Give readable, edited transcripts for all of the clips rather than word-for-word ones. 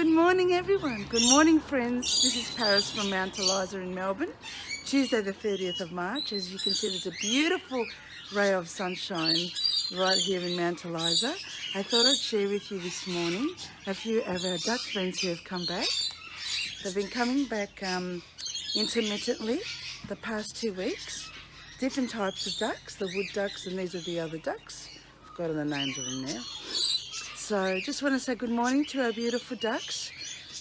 Good morning, everyone. Good morning, friends. This is Paris from Mount Eliza in Melbourne. Tuesday the 30th of March. As you can see, there's a beautiful ray of sunshine right here in Mount Eliza. I thought I'd share with you this morning a few of our duck friends who have come back. They've been coming back intermittently the past 2 weeks. Different types of ducks, the wood ducks, and these are the other ducks. I've forgotten the names of them now. So just want to say good morning to our beautiful ducks.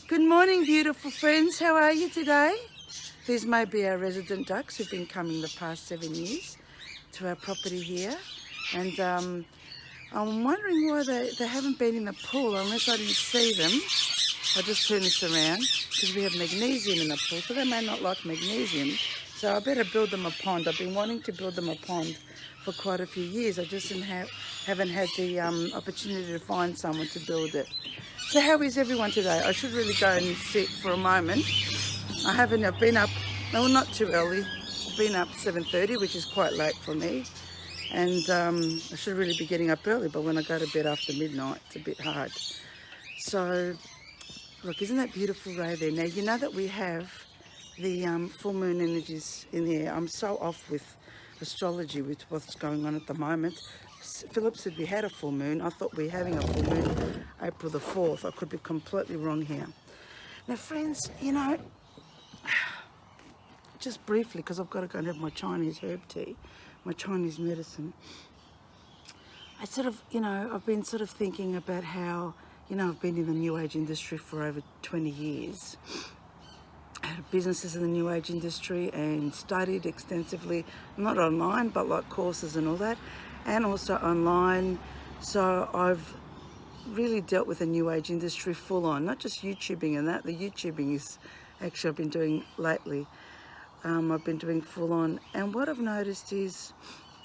Good morning, beautiful friends. How are you today? These may be our resident ducks who've been coming the past 7 years to our property here. And I'm wondering why they haven't been in the pool unless I didn't see them. I'll just turn this around because we have magnesium in the pool, so they may not like magnesium. So I better build them a pond. I've been wanting to build them a pond for quite a few years. I just haven't had the opportunity to find someone to build it. So how is everyone today? I should really go and sit for a moment. I've been up, well, not too early. I've been up 7:30, which is quite late for me. And I should really be getting up early, but when I go to bed after midnight, it's a bit hard. So, look, isn't that beautiful ray there? Now, you know that we have the full moon energies in the air. I'm so off with astrology with what's going on at the moment. Philip said we had a full moon. I thought we were having a full moon April the 4th. I could be completely wrong here. Now, friends, you know, just briefly, because I've got to go and have my Chinese herb tea, my Chinese medicine. I've been sort of thinking about how, I've been in the New Age industry for over 20 years. I had businesses in the New Age industry and studied extensively, not online, but like courses and all that, and also online. So I've really dealt with the New Age industry full on, not just YouTubing and that. The YouTubing is actually I've been doing lately. I've been doing full on. And what I've noticed is,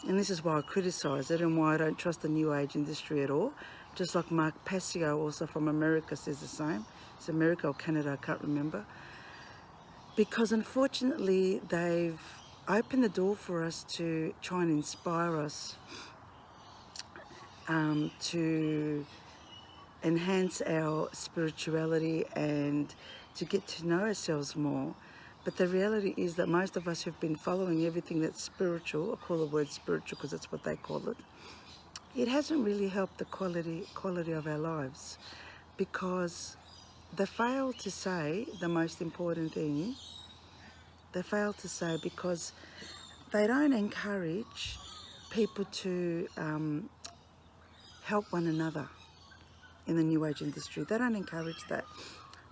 and this is why I criticise it and why I don't trust the New Age industry at all, just like Mark Passio, also from America, says the same. It's America or Canada, I can't remember. Because unfortunately, they've opened the door for us to try and inspire us to enhance our spirituality and to get to know ourselves more. But the reality is that most of us who've been following everything that's spiritual, I call the word spiritual because that's what they call it, it hasn't really helped the quality of our lives, because they fail to say the most important thing. They fail to say, because they don't encourage people to help one another in the New Age industry. They don't encourage that.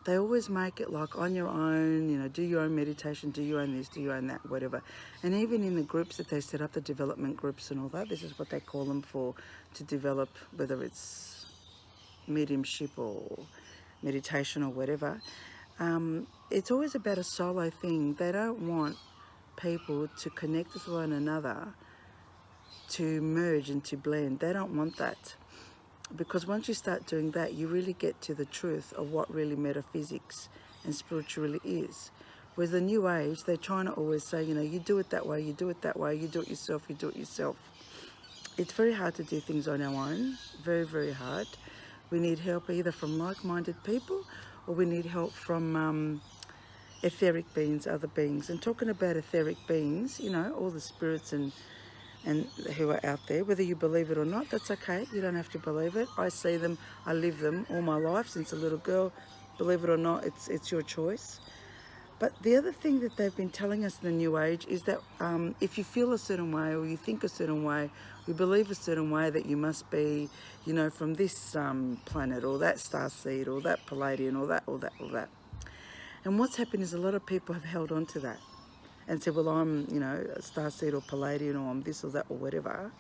They always make it like on your own, do your own meditation, do your own this, do your own that, whatever. And even in the groups that they set up, the development groups and all that, this is what they call them for, to develop, whether it's mediumship or meditation or whatever. It's always about a solo thing. They don't want people to connect with one another, to merge and to blend. They don't want that. Because once you start doing that, you really get to the truth of what really metaphysics and spirituality is. Whereas the New Age, they're trying to always say, you do it that way, you do it that way, you do it yourself, you do it yourself. It's very hard to do things on our own. Very, very hard. We need help either from like-minded people, or we need help from etheric beings, other beings. And talking about etheric beings, all the spirits and who are out there, whether you believe it or not, that's okay. You don't have to believe it. I see them, I live them all my life since a little girl. Believe it or not, it's your choice. But the other thing that they've been telling us in the New Age is that if you feel a certain way, or you think a certain way, you believe a certain way, that you must be, from this planet, or that starseed, or that Palladian, or that, or that, or that. And what's happened is a lot of people have held on to that and said, well, I'm, a starseed or Palladian, or I'm this or that or whatever.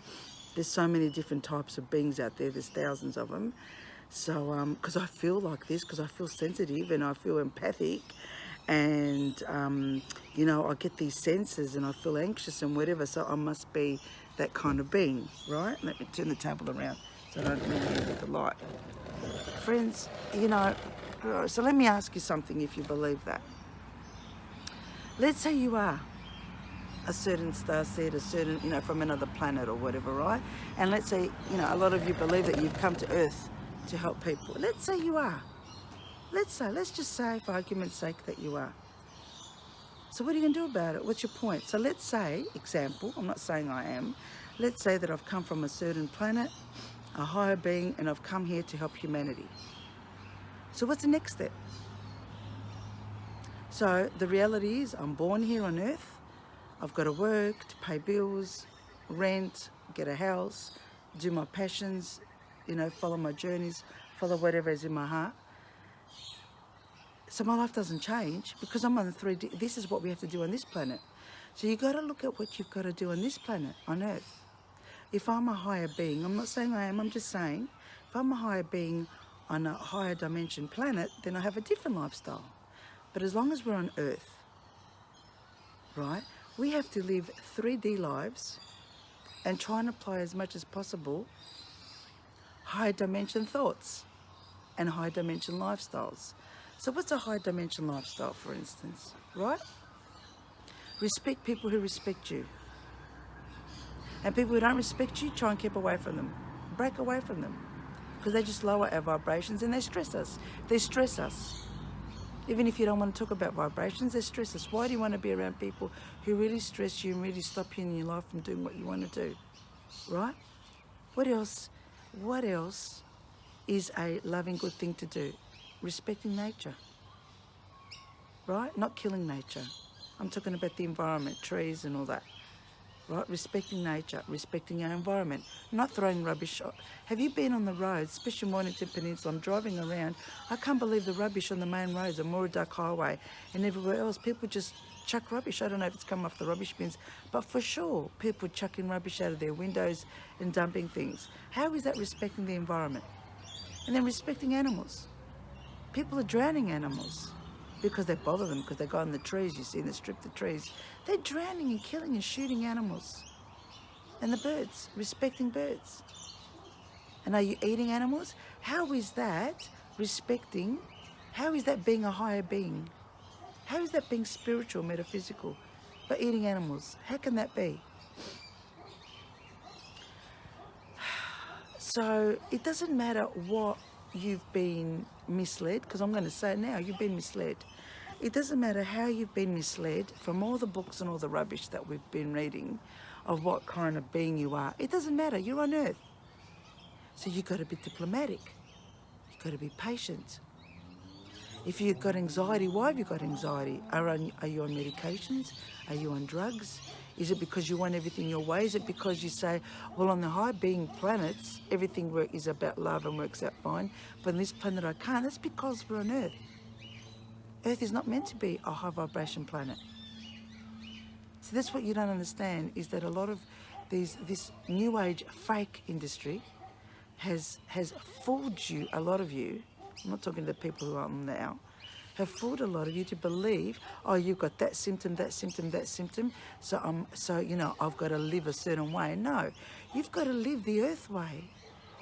There's so many different types of beings out there. There's thousands of them. So, because I feel like this, because I feel sensitive and I feel empathic, and, I get these senses and I feel anxious and whatever, so I must be that kind of being, right? Let me turn the table around so I don't really get the light. Friends, so let me ask you something, if you believe that. Let's say you are a certain starseed, a certain, from another planet or whatever, right? And let's say, a lot of you believe that you've come to Earth to help people. Let's say you are. let's just say, for argument's sake, that you are. So what are you going to do about it? What's your point? So let's say, example, I'm not saying I am, let's say that I've come from a certain planet, a higher being, and I've come here to help humanity. So what's the next step? So the reality is I'm born here on earth. I've got to work to pay bills, rent, get a house, do my passions, follow my journeys, follow whatever is in my heart. So my life doesn't change because I'm on the 3D. This is what we have to do on this planet. So you got to look at what you've got to do on this planet, on earth. If I'm a higher being, I'm not saying I am, I'm just saying, if I'm a higher being on a higher dimension planet, then I have a different lifestyle. But as long as we're on earth, right, we have to live 3D lives and try and apply as much as possible high dimension thoughts and high dimension lifestyles. So what's a high dimension lifestyle, for instance, right? Respect people who respect you. And people who don't respect you, try and keep away from them. Break away from them. Because they just lower our vibrations and they stress us. They stress us. Even if you don't want to talk about vibrations, they stress us. Why do you want to be around people who really stress you and really stop you in your life from doing what you want to do? Right? What else is a loving, good thing to do? Respecting nature, right? Not killing nature. I'm talking about the environment, trees and all that, right? Respecting nature, respecting our environment, not throwing rubbish. Have you been on the roads, especially Mornington Peninsula? I'm driving around. I can't believe the rubbish on the main roads, the Muraduck Highway and everywhere else. People just chuck rubbish. I don't know if it's come off the rubbish bins, but for sure, people chucking rubbish out of their windows and dumping things. How is that respecting the environment? And then respecting animals. People are drowning animals because they bother them, because they go in the trees, you see, and they strip the trees. They're drowning and killing and shooting animals. And the birds, respecting birds. And are you eating animals? How is that respecting? How is that being a higher being? How is that being spiritual, metaphysical, by eating animals? How can that be? So it doesn't matter what you've been misled, because I'm going to say it now, you've been misled. It doesn't matter how you've been misled from all the books and all the rubbish that we've been reading of what kind of being you are. It doesn't matter, you're on earth. So you've got to be diplomatic. You've got to be patient. If you've got anxiety, why have you got anxiety? Are you on medications? Are you on drugs? Is it because you want everything your way? Is it because you say, well, on the high being planets, everything is about love and works out fine, but on this planet I can't? That's because we're on Earth. Earth is not meant to be a high vibration planet. So that's what you don't understand, is that a lot of this new age fake industry has fooled you, a lot of you. I'm not talking to the people who are on now, have fooled a lot of you to believe, oh, you've got that symptom, that symptom, that symptom, so I've got to live a certain way. No, you've got to live the earth way.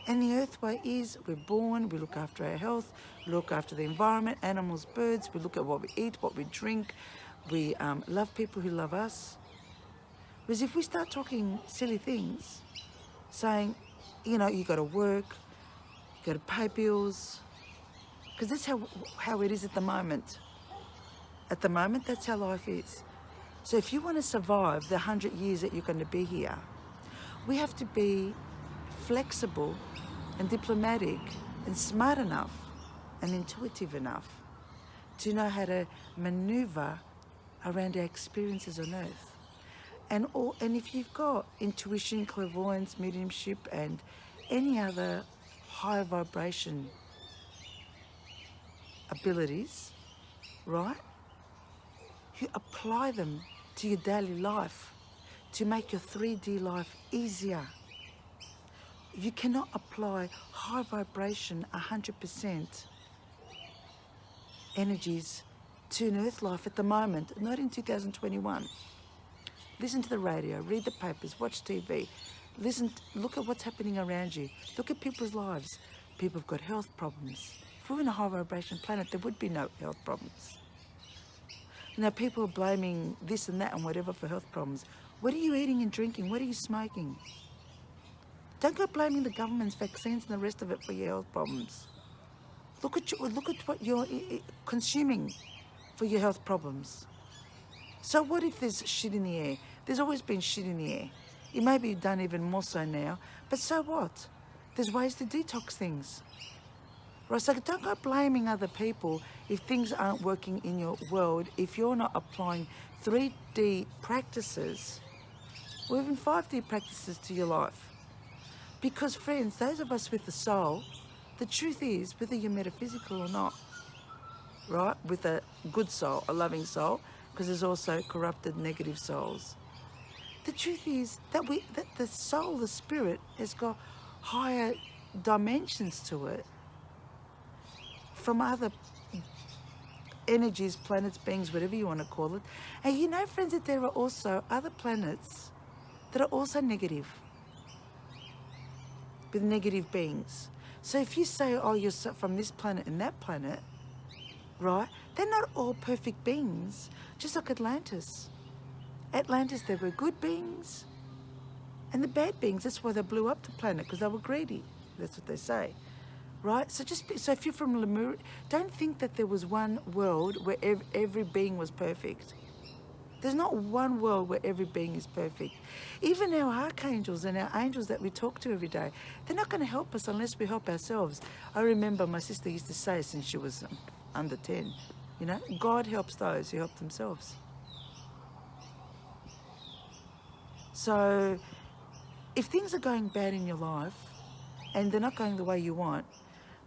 And the earth way is, we're born, we look after our health, we look after the environment, animals, birds, we look at what we eat, what we drink, we love people who love us. Whereas if we start talking silly things, saying, you got to work, you got to pay bills, because that's how it is at the moment. At the moment, that's how life is. So if you want to survive the 100 years that you're going to be here, we have to be flexible and diplomatic and smart enough and intuitive enough to know how to maneuver around our experiences on Earth. And if you've got intuition, clairvoyance, mediumship, and any other high vibration abilities, right? You apply them to your daily life to make your 3D life easier. You cannot apply high vibration 100% energies to an earth life at the moment, not in 2021. Listen to the radio, read the papers, watch TV, look at what's happening around you. Look at people's lives. People have got health problems. If we were in a high vibration planet, there would be no health problems. People are blaming this and that and whatever for health problems. What are you eating and drinking? What are you smoking? Don't go blaming the government's vaccines and the rest of it for your health problems. Look at what you're consuming for your health problems. So what if there's shit in the air? There's always been shit in the air. It may be done even more so now, but so what? There's ways to detox things. Right, so don't go blaming other people if things aren't working in your world, if you're not applying 3D practices or even 5D practices to your life. Because friends, those of us with the soul, the truth is, whether you're metaphysical or not, right, with a good soul, a loving soul, because there's also corrupted negative souls. The truth is that the soul, the spirit, has got higher dimensions to it from other energies, planets, beings, whatever you want to call it. And you know, friends, that there are also other planets that are also negative, with negative beings. So if you say, oh, you're from this planet and that planet, right, they're not all perfect beings, just like Atlantis. Atlantis, there were good beings and the bad beings. That's why they blew up the planet, because they were greedy. That's what they say. Right? So so if you're from Lemuria, don't think that there was one world where every being was perfect. There's not one world where every being is perfect. Even our archangels and our angels that we talk to every day, they're not going to help us unless we help ourselves. I remember my sister used to say, since she was under 10, you know, God helps those who help themselves. So if things are going bad in your life and they're not going the way you want,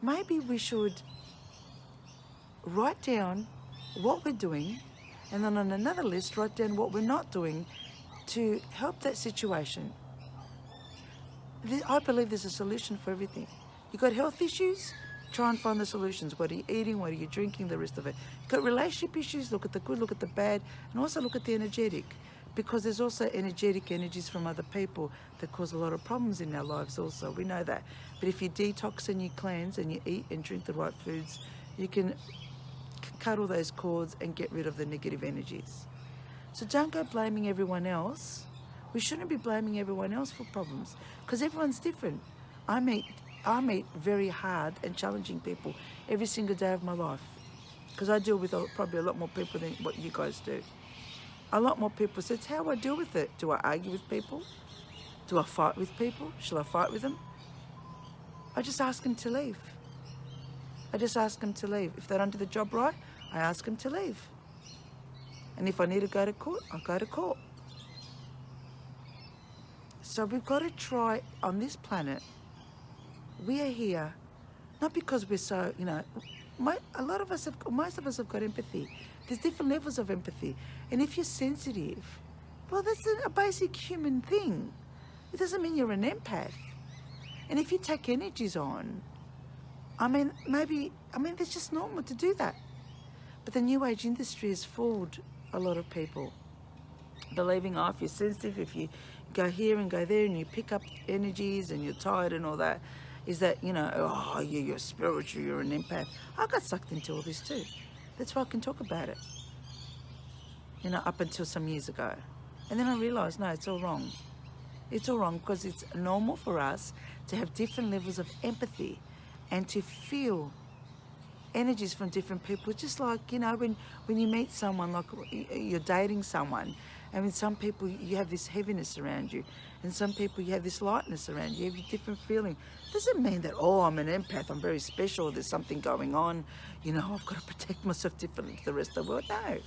maybe we should write down what we're doing, and then on another list, write down what we're not doing to help that situation. I believe there's a solution for everything. You've got health issues, try and find the solutions. What are you eating? What are you drinking? The rest of it. You've got relationship issues, look at the good, look at the bad, and also look at the energetic. Because there's also energetic energies from other people that cause a lot of problems in our lives also. We know that. But if you detox and you cleanse and you eat and drink the right foods, you can cut all those cords and get rid of the negative energies. So don't go blaming everyone else. We shouldn't be blaming everyone else for problems, because everyone's different. I meet very hard and challenging people every single day of my life, because I deal with probably a lot more people than what you guys do. A lot more people. So it's how I deal with it. Do I argue with people? Do I fight with people? Shall I fight with them? I just ask them to leave. I just ask them to leave. If they don't do the job right, I ask them to leave. And if I need to go to court, I'll go to court. So we've got to try on this planet. We are here, not because we're so, you know, most of us have got empathy. There's different levels of empathy. And if you're sensitive, well, that's a basic human thing. It doesn't mean you're an empath. And if you take energies on, it's just normal to do that. But the New Age industry has fooled a lot of people, believing, oh, if you're sensitive, if you go here and go there and you pick up energies and you're tired and all that, is that, you know, oh, you're spiritual, you're an empath. I got sucked into all this too. That's why I can talk about it, you know, up until some years ago. And then I realised, no, it's all wrong. It's all wrong, because it's normal for us to have different levels of empathy and to feel energies from different people. Just like, you know, when you meet someone, like you're dating someone, and with some people you have this heaviness around you, and some people you have this lightness around you. You have a different feeling. Doesn't mean that, oh, I'm an empath, I'm very special, there's something going on, you know, I've got to protect myself differently to the rest of the world. No.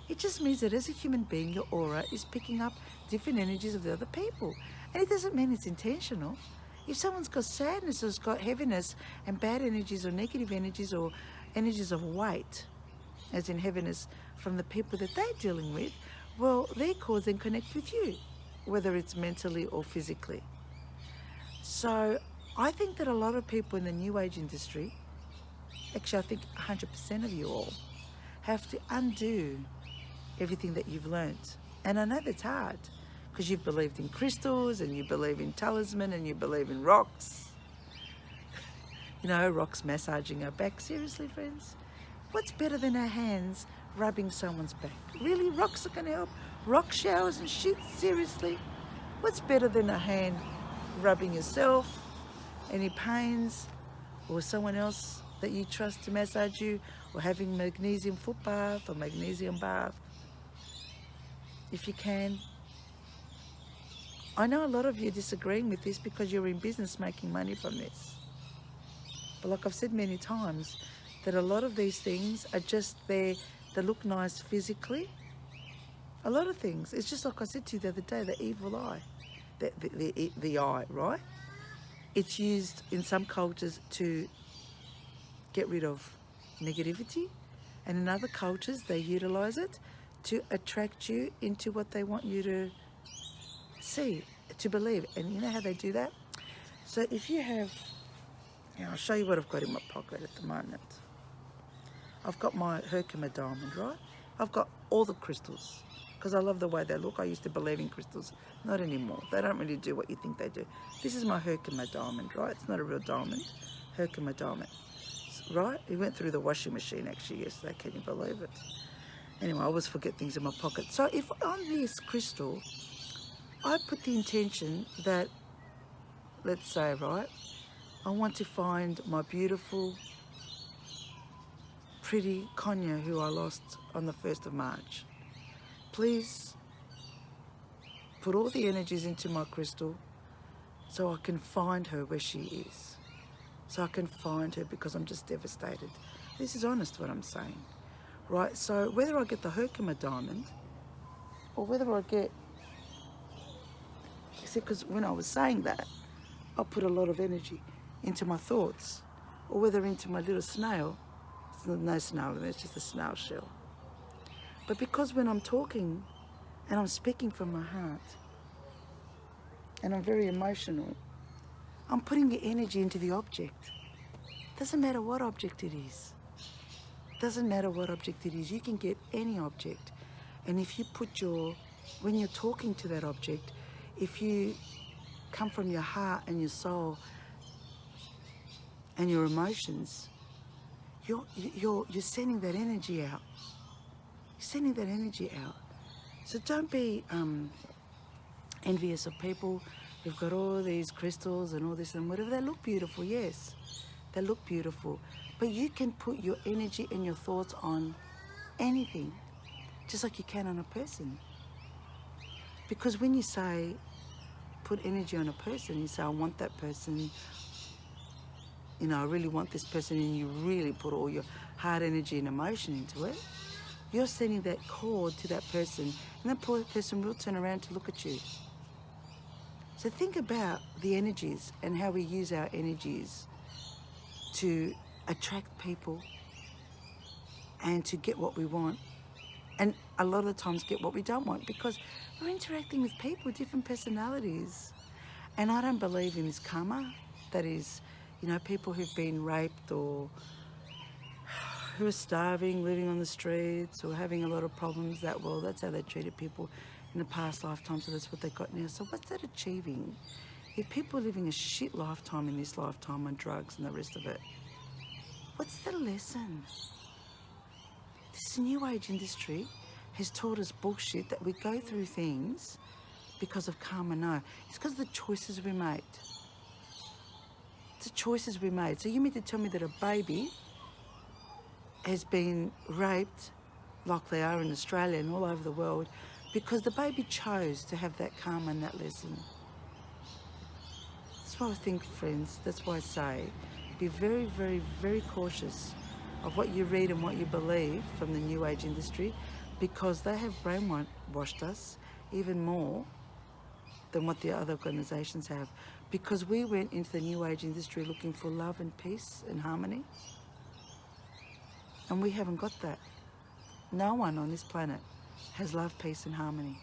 It just means that as a human being, your aura is picking up different energies of the other people. And it doesn't mean it's intentional. If someone's got sadness or has got heaviness and bad energies or negative energies or energies of weight, as in heaviness from the people that they're dealing with, well, their cords then connect with you, whether it's mentally or physically. So I think that a lot of people in the New Age industry, actually I think 100% of you all, have to undo everything that you've learnt. And I know that's hard, because you've believed in crystals and you believe in talisman and you believe in rocks. You know, rocks massaging our back. Seriously, friends? What's better than our hands rubbing someone's back? Really? Rocks are going to help? Rock showers and shit? Seriously? What's better than a hand rubbing yourself? Any pains? Or someone else that you trust to massage you, or having magnesium foot bath or magnesium bath, if you can. I know a lot of you are disagreeing with this because you're in business making money from this. But like I've said many times, that a lot of these things are just there, they look nice physically. A lot of things. It's just like I said to you the other day, the evil eye. The eye, right? It's used in some cultures to get rid of negativity, and in other cultures they utilize it to attract you into what they want you to see, to believe. And you know how they do that? So if you have, I'll show you what I've got in my pocket at the moment. I've got my Herkimer diamond, right? I've got all the crystals because I love the way they look. I used to believe in crystals, not anymore. They don't really do what you think they do. This is my Herkimer diamond, right? It's not a real diamond, Herkimer diamond, right? It went through the washing machine actually yesterday, can you believe it? Anyway, I always forget things in my pocket. So if on this crystal, I put the intention that, let's say, right, I want to find my beautiful, pretty Konya who I lost on the 1st of March. Please put all the energies into my crystal so I can find her where she is. So I can find her because I'm just devastated. This is honest what I'm saying, right? So whether I get the Herkimer diamond or whether I get, see, because when I was saying that, I put a lot of energy into my thoughts, or whether into my little snail. There's no snail in there, it's just a snail shell. But because when I'm talking and I'm speaking from my heart and I'm very emotional, I'm putting the energy into the object. Doesn't matter what object it is. Doesn't matter what object it is. You can get any object. And if you put when you're talking to that object, if you come from your heart and your soul and your emotions, you're sending that energy out. You're sending that energy out. So don't be envious of people who've got all these crystals and all this and whatever. They look beautiful, yes. They look beautiful. But you can put your energy and your thoughts on anything, just like you can on a person. Because when you say, put energy on a person, you say, I want that person, you know, I really want this person, and you really put all your heart, energy and emotion into it, you're sending that cord to that person, and that poor person will turn around to look at you. So think about the energies and how we use our energies to attract people and to get what we want, and a lot of the times get what we don't want, because we're interacting with people, different personalities. And I don't believe in this karma, that is, you know, people who've been raped or who are starving, living on the streets, or having a lot of problems. That's how they treated people in the past lifetime, so that's what they got now. So what's that achieving? If people are living a shit lifetime in this lifetime on drugs and the rest of it, what's the lesson? This new age industry has taught us bullshit that we go through things because of karma. No, it's because of the choices we made. It's the choices we made. So you mean to tell me that a baby has been raped, like they are in Australia and all over the world, because the baby chose to have that karma and that lesson? That's why I think, friends, that's why I say, be very, very, very cautious of what you read and what you believe from the new age industry, because they have brainwashed us even more than what the other organisations have. Because we went into the new age industry looking for love and peace and harmony, and we haven't got that. No one on this planet has love, peace and harmony.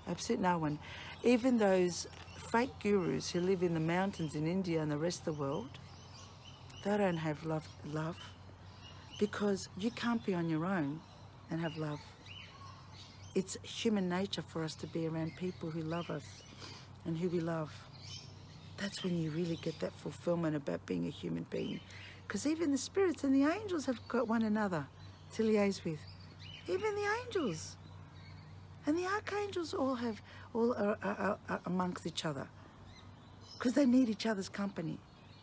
Absolutely no one. Even those fake gurus who live in the mountains in India and the rest of the world, they don't have love, because you can't be on your own and have love. It's human nature for us to be around people who love us and who we love. That's when you really get that fulfillment about being a human being. Because even the spirits and the angels have got one another to liaise with. Even the angels. And the archangels all are amongst each other, because they need each other's company.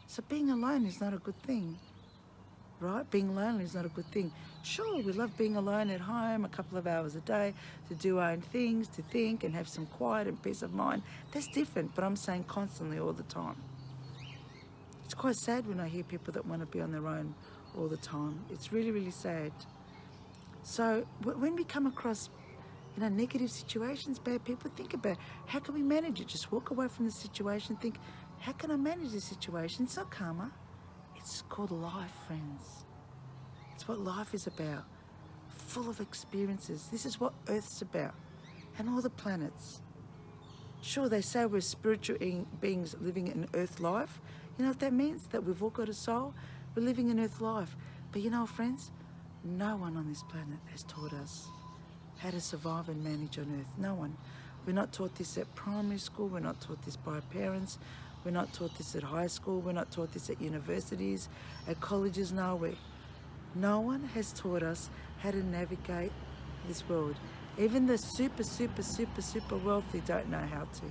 So being alone is not a good thing. right? Being lonely is not a good thing. Sure, we love being alone at home a couple of hours a day to do our own things, to think and have some quiet and peace of mind. That's different, but I'm saying constantly all the time. It's quite sad when I hear people that want to be on their own all the time. It's really, really sad. So when we come across negative situations, bad people, think about how can we manage it? Just walk away from the situation, think, how can I manage this situation? It's not karma. It's called life, friends. It's what life is about. Full of experiences. This is what Earth's about. And all the planets. Sure, they say we're spiritual beings living an Earth life. You know what that means? That we've all got a soul. We're living an Earth life. But you know, friends, no one on this planet has taught us how to survive and manage on Earth. No one. We're not taught this at primary school. We're not taught this by our parents. We're not taught this at high school. We're not taught this at universities, at colleges, nowhere. No one has taught us how to navigate this world. Even the super wealthy don't know how to.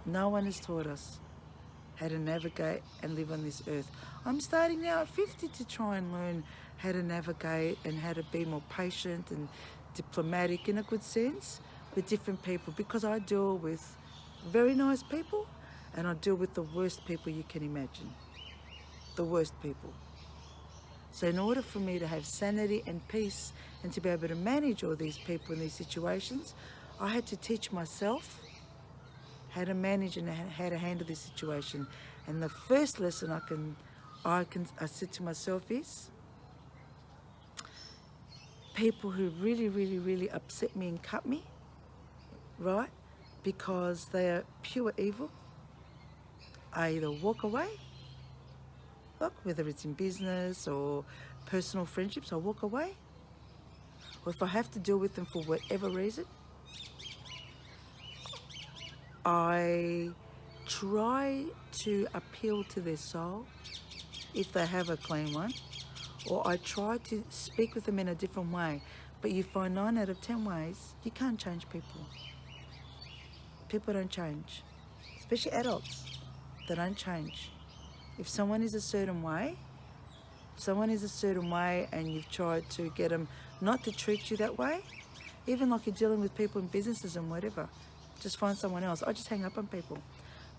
No one has taught us how to navigate and live on this earth. I'm starting now at 50 to try and learn how to navigate and how to be more patient and diplomatic in a good sense with different people, because I deal with very nice people and I deal with the worst people you can imagine. The worst people. So in order for me to have sanity and peace and to be able to manage all these people in these situations, I had to teach myself how to manage and how to handle this situation. And the first lesson I said to myself is, people who really upset me and cut me, right, because they are pure evil, I either walk away, look, whether it's in business or personal friendships, I walk away. Or if I have to deal with them for whatever reason, I try to appeal to their soul if they have a clean one, or I try to speak with them in a different way. But you find 9 out of 10 ways you can't change people. People don't change, especially adults. They don't change. If someone is a certain way, and you've tried to get them not to treat you that way, even like you're dealing with people in businesses and whatever, just find someone else. I just hang up on people.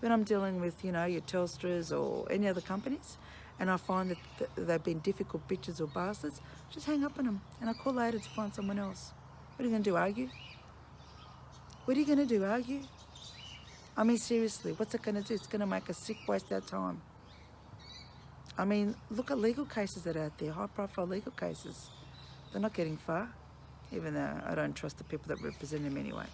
When I'm dealing with, your Telstras or any other companies, and I find that they've been difficult bitches or bastards, just hang up on them. And I call later to find someone else. What are you going to do, argue? What are you going to do, argue? I mean, seriously, what's it going to do? It's going to make us sick, waste our time. I mean, look at legal cases that are out there, high-profile legal cases. They're not getting far, even though I don't trust the people that represent them anyway.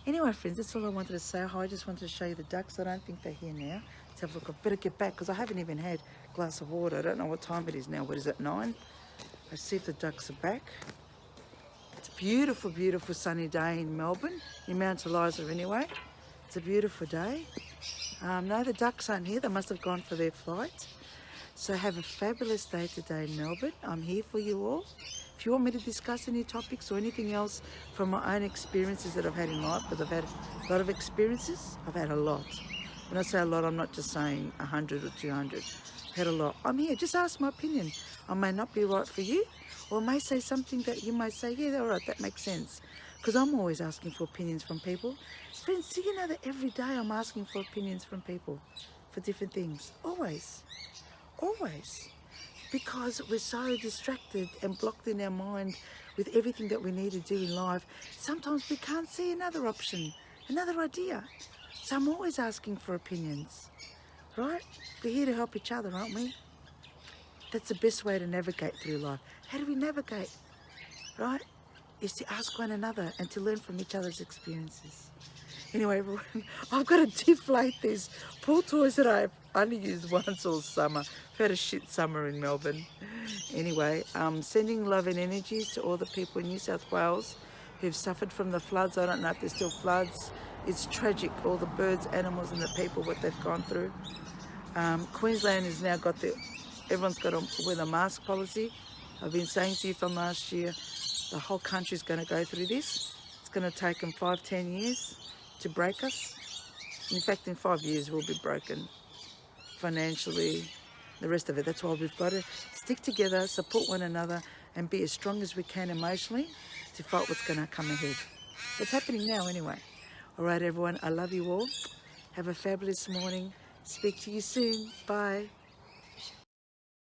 Anyway, friends, that's all I wanted to say. I just wanted to show you the ducks. I don't think they're here now. Let's have a look. I better get back because I haven't even had a glass of water. I don't know what time it is now. What is it, 9? Let's see if the ducks are back. It's a beautiful, beautiful sunny day in Melbourne, in Mount Eliza anyway. It's a beautiful day. No, the ducks aren't here. They must have gone for their flight. So have a fabulous day today in Melbourne. I'm here for you all. If you want me to discuss any topics or anything else from my own experiences that I've had in life, because I've had a lot of experiences, I've had a lot. When I say a lot, I'm not just saying 100 or 200. I've had a lot. I'm here. Just ask my opinion. I may not be right for you, or I may say something that you might say, yeah, all right, that makes sense. Because I'm always asking for opinions from people. Friends, do you know that every day I'm asking for opinions from people for different things? Always. Always. Because we're so distracted and blocked in our mind with everything that we need to do in life, sometimes we can't see another option, another idea. So I'm always asking for opinions, right? We're here to help each other, aren't we? That's the best way to navigate through life. How do we navigate, right? Is to ask one another and to learn from each other's experiences. Anyway, everyone, I've got to deflate these pool toys that I've only used once all summer. I've had a shit summer in Melbourne. Anyway, sending love and energies to all the people in New South Wales who've suffered from the floods. I don't know if there's still floods. It's tragic, all the birds, animals and the people, what they've gone through. Queensland has now got everyone's got to wear the mask policy. I've been saying to you from last year, the whole country's going to go through this. It's going to take them 5-10 years to break us. In fact, in 5 years we'll be broken financially, the rest of it. That's why we've got to stick together, support one another, and be as strong as we can emotionally to fight what's going to come ahead. It's happening now anyway. All right, everyone, I love you all. Have a fabulous morning. Speak to you soon. Bye.